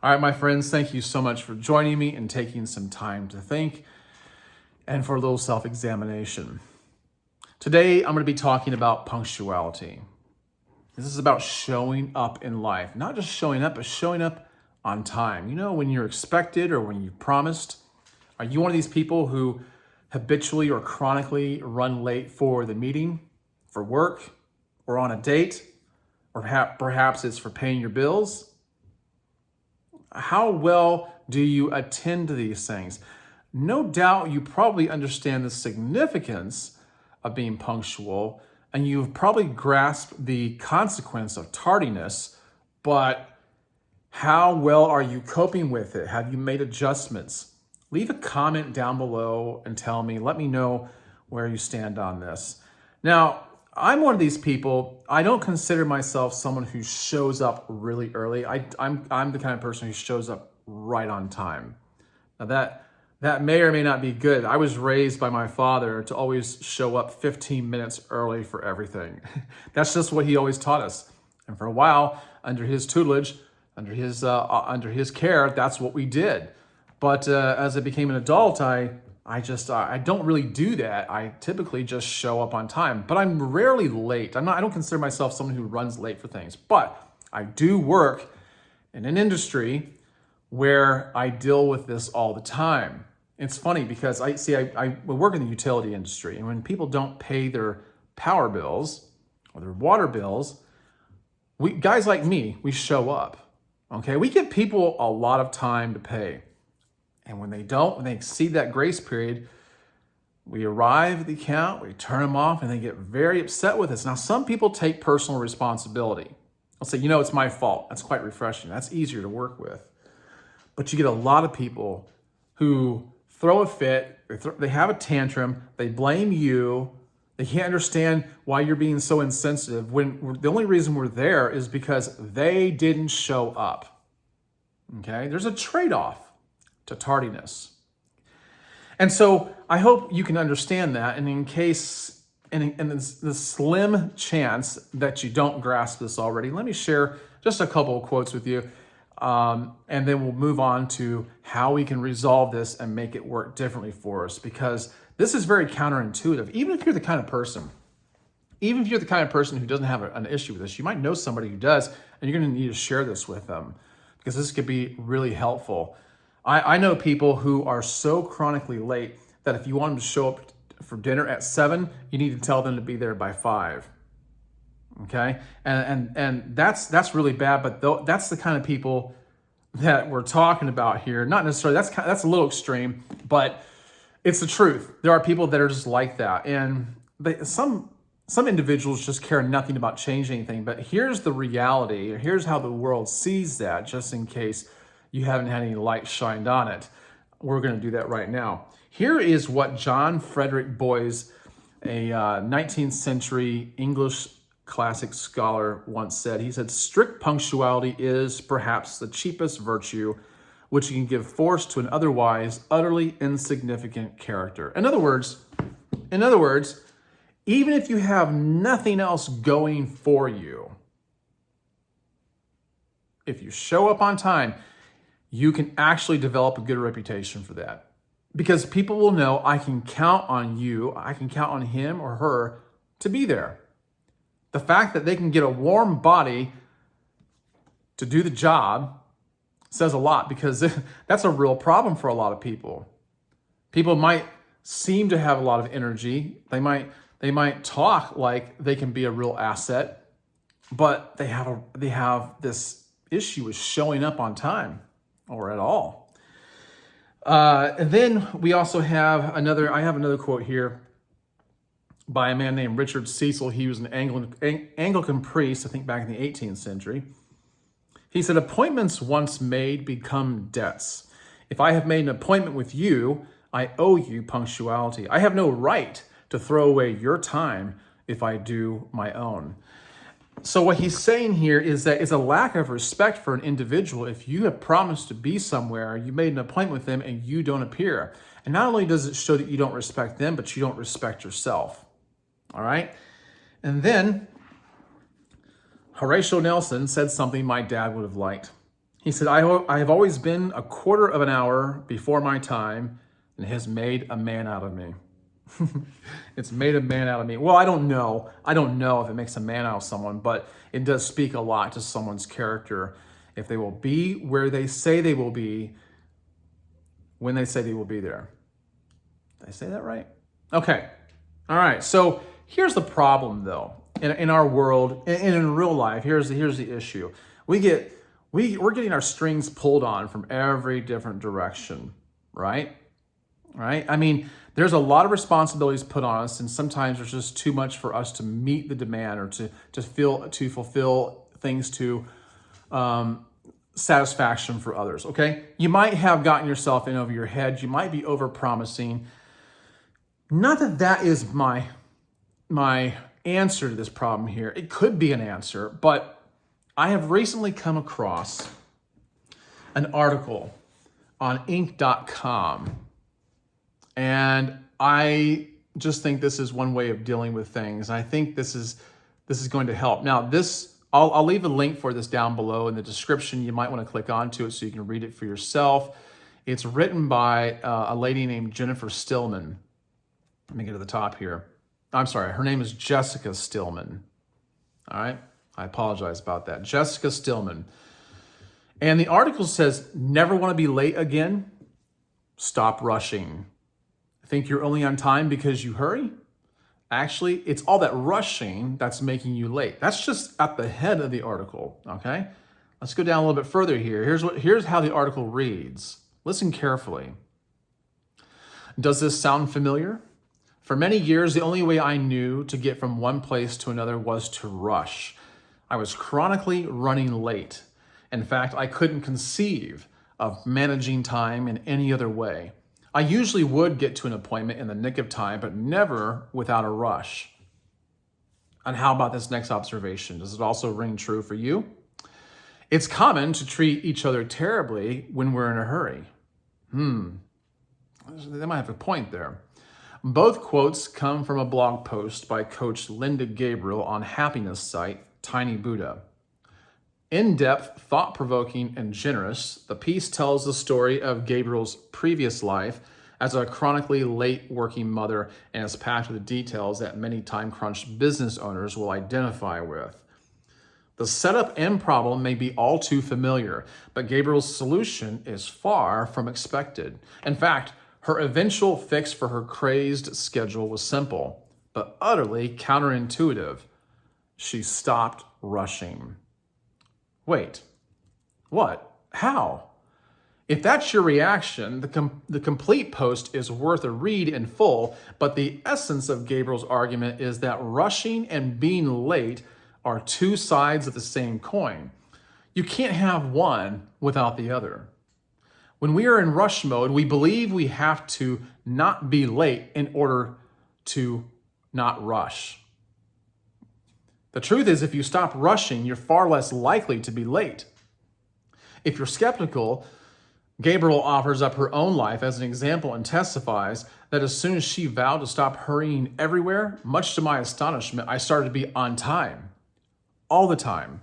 All right, my friends, thank you so much for joining me and taking some time to think and for a little self-examination. Today, I'm going to be talking about punctuality. This is about showing up in life. Not just showing up, but showing up on time. You know, when you're expected or when you promised. Are you one of these people who habitually or chronically run late for the meeting, for work, or on a date? Or perhaps it's for paying your bills? How well do you attend to these things? No doubt you probably understand the significance of being punctual, and you've probably grasped the consequence of tardiness, but how well are you coping with it? Have you made adjustments? Leave a comment down below and tell me, let me know where you stand on this. Now, I'm one of these people. I don't consider myself someone who shows up really early. I'm the kind of person who shows up right on time. Now that may or may not be good. I was raised by my father to always show up 15 minutes early for everything. That's just what he always taught us. And for a while, under his tutelage, under his care, that's what we did. But as I became an adult, I don't really do that. I typically just show up on time, but I'm rarely late. I don't consider myself someone who runs late for things, but I do work in an industry where I deal with this all the time. It's funny because I work in the utility industry, and when people don't pay their power bills or their water bills, guys like me, we show up. Okay, we give people a lot of time to pay. And when they don't, when they exceed that grace period, we arrive at the account, we turn them off, and they get very upset with us. Now, some people take personal responsibility. They'll say, it's my fault. That's quite refreshing. That's easier to work with. But you get a lot of people who throw a fit, they have a tantrum, they blame you, they can't understand why you're being so insensitive, when the only reason we're there is because they didn't show up. Okay? There's a trade-off to tardiness. And so I hope you can understand that. And in the slim chance that you don't grasp this already, let me share just a couple of quotes with you. And then we'll move on to how we can resolve this and make it work differently for us, because this is very counterintuitive. Even if you're the kind of person who doesn't have an issue with this, you might know somebody who does, and you're going to need to share this with them, because this could be really helpful. I know people who are so chronically late that if you want them to show up for dinner at 7, you need to tell them to be there by 5. Okay, and that's really bad. But that's the kind of people that we're talking about here. Not necessarily. That's a little extreme, but it's the truth. There are people that are just like that, and some individuals just care nothing about changing anything. But here's the reality. Here's how the world sees that. Just in case you haven't had any light shined on it, we're going to do that right now. Here is what John Frederick Boyce, a 19th century English classic scholar, once said. He said, "Strict punctuality is perhaps the cheapest virtue which can give force to an otherwise utterly insignificant character." In other words, even if you have nothing else going for you, if you show up on time, you can actually develop a good reputation for that, because people will know, I can count on you, I can count on him or her to be there. The fact that they can get a warm body to do the job says a lot, because that's a real problem for a lot of people. People might seem to have a lot of energy. They might talk like they can be a real asset, but they have this issue with showing up on time or at all. And then we also have I have another quote here by a man named Richard Cecil. He was an Anglican priest, I think back in the 18th century. He said, "Appointments once made become debts. If I have made an appointment with you, I owe you punctuality. I have no right to throw away your time if I do my own." So what he's saying here is that it's a lack of respect for an individual if you have promised to be somewhere, you made an appointment with them, and you don't appear. And not only does it show that you don't respect them, but you don't respect yourself. All right? And then Horatio Nelson said something my dad would have liked. He said, I have always been a quarter of an hour before my time, and it has made a man out of me. It's made a man out of me. Well, I don't know. I don't know if it makes a man out of someone, but it does speak a lot to someone's character. If they will be where they say they will be, when they say they will be there. Did I say that right? Okay. All right. So here's the problem, though. In our world, and in real life, here's the issue. We're getting our strings pulled on from every different direction, right? Right? I mean, there's a lot of responsibilities put on us, and sometimes there's just too much for us to meet the demand or to fulfill things to satisfaction for others. Okay, you might have gotten yourself in over your head. You might be over promising. Not that that is my answer to this problem here. It could be an answer, but I have recently come across an article on Inc.com. And I just think this is one way of dealing with things. I think this is going to help. Now, I'll leave a link for this down below in the description. You might want to click onto it so you can read it for yourself. It's written by a lady named Jennifer Stillman. Let me get to the top here. I'm sorry, her name is Jessica Stillman. All right, I apologize about that. Jessica Stillman. And the article says, never want to be late again? Stop rushing. Think you're only on time because you hurry? Actually, it's all that rushing that's making you late. That's just at the head of the article, okay? Let's go down a little bit further here. Here's how the article reads. Listen carefully. Does this sound familiar? For many years, the only way I knew to get from one place to another was to rush. I was chronically running late. In fact, I couldn't conceive of managing time in any other way. I usually would get to an appointment in the nick of time, but never without a rush. And how about this next observation? Does it also ring true for you? It's common to treat each other terribly when we're in a hurry. They might have a point there. Both quotes come from a blog post by Coach Linda Gabriel on happiness site Tiny Buddha. In-depth, thought-provoking, and generous, the piece tells the story of Gabriel's previous life as a chronically late working mother and is packed with details that many time-crunched business owners will identify with. The setup and problem may be all too familiar, but Gabriel's solution is far from expected. In fact, her eventual fix for her crazed schedule was simple, but utterly counterintuitive. She stopped rushing. Wait, what? How? If that's your reaction, the complete post is worth a read in full, but the essence of Gabriel's argument is that rushing and being late are two sides of the same coin. You can't have one without the other. When we are in rush mode, we believe we have to not be late in order to not rush. The truth is, if you stop rushing, you're far less likely to be late. If you're skeptical, Gabriel offers up her own life as an example and testifies that as soon as she vowed to stop hurrying everywhere, much to my astonishment, I started to be on time. All the time.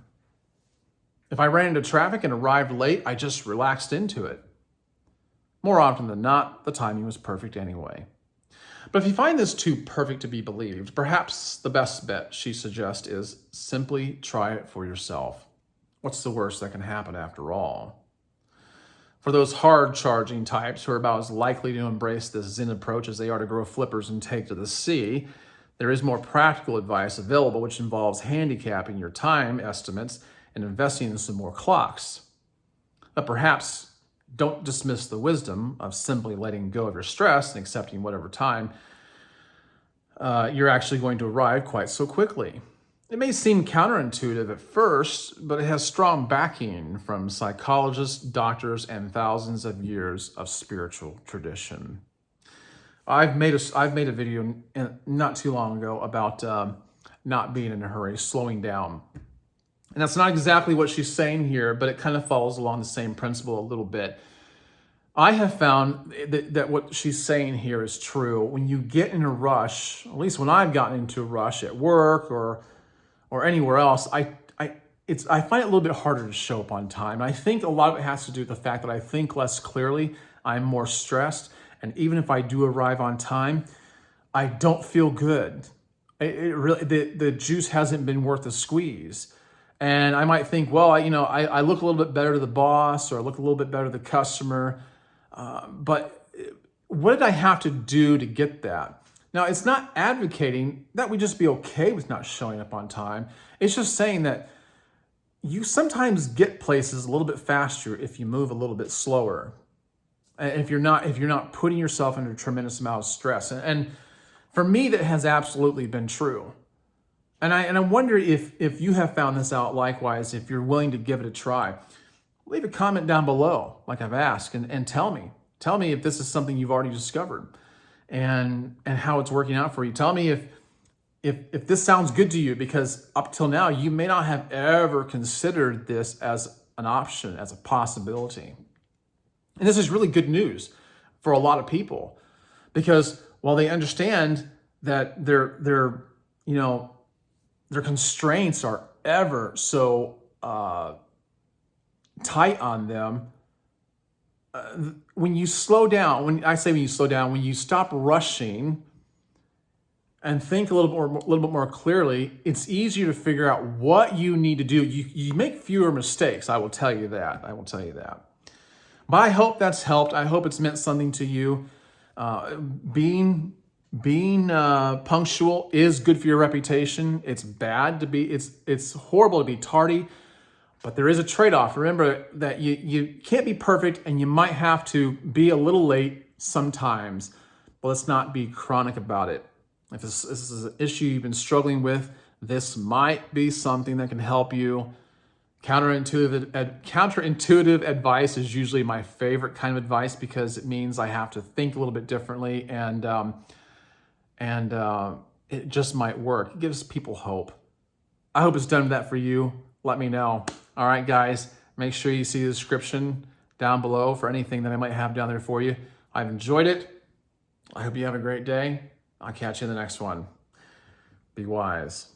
If I ran into traffic and arrived late, I just relaxed into it. More often than not, the timing was perfect anyway. But if you find this too perfect to be believed, perhaps the best bet, she suggests, is simply try it for yourself. What's the worst that can happen after all? For those hard-charging types who are about as likely to embrace this Zen approach as they are to grow flippers and take to the sea, there is more practical advice available, which involves handicapping your time estimates and investing in some more clocks. But perhaps don't dismiss the wisdom of simply letting go of your stress and accepting whatever time you're actually going to arrive quite so quickly. It may seem counterintuitive at first, but it has strong backing from psychologists, doctors, and thousands of years of spiritual tradition. I've made a video not too long ago about not being in a hurry, slowing down. And that's not exactly what she's saying here, but it kind of follows along the same principle a little bit. I have found that what she's saying here is true. When you get in a rush, at least when I've gotten into a rush at work or anywhere else, I find it a little bit harder to show up on time. And I think a lot of it has to do with the fact that I think less clearly, I'm more stressed, and even if I do arrive on time, I don't feel good. It really, the juice hasn't been worth the squeeze. And I might think, well, I look a little bit better to the boss, or I look a little bit better to the customer. But what did I have to do to get that? Now, it's not advocating that we just be okay with not showing up on time. It's just saying that you sometimes get places a little bit faster if you move a little bit slower. And if you're not putting yourself under a tremendous amount of stress. And for me, that has absolutely been true. And I wonder if you have found this out likewise, if you're willing to give it a try. Leave a comment down below, like I've asked, and tell me. Tell me if this is something you've already discovered and how it's working out for you. Tell me if this sounds good to you, because up till now, you may not have ever considered this as an option, as a possibility. And this is really good news for a lot of people, because while they understand that their constraints are ever so tight on them, when you slow down, when you stop rushing and think a little bit more clearly, it's easier to figure out what you need to do. You make fewer mistakes. I will tell you that. But I hope that's helped. I hope it's meant something to you. Being punctual is good for your reputation. It's horrible to be tardy, but there is a trade-off. Remember that you can't be perfect, and you might have to be a little late sometimes, but let's not be chronic about it. If this is an issue you've been struggling with, this might be something that can help you. Counterintuitive advice is usually my favorite kind of advice, because it means I have to think a little bit differently, and it just might work. It gives people hope. I hope it's done that for you. Let me know. All right, guys, make sure you see the description down below for anything that I might have down there for you. I've enjoyed it. I hope you have a great day. I'll catch you in the next one. Be wise.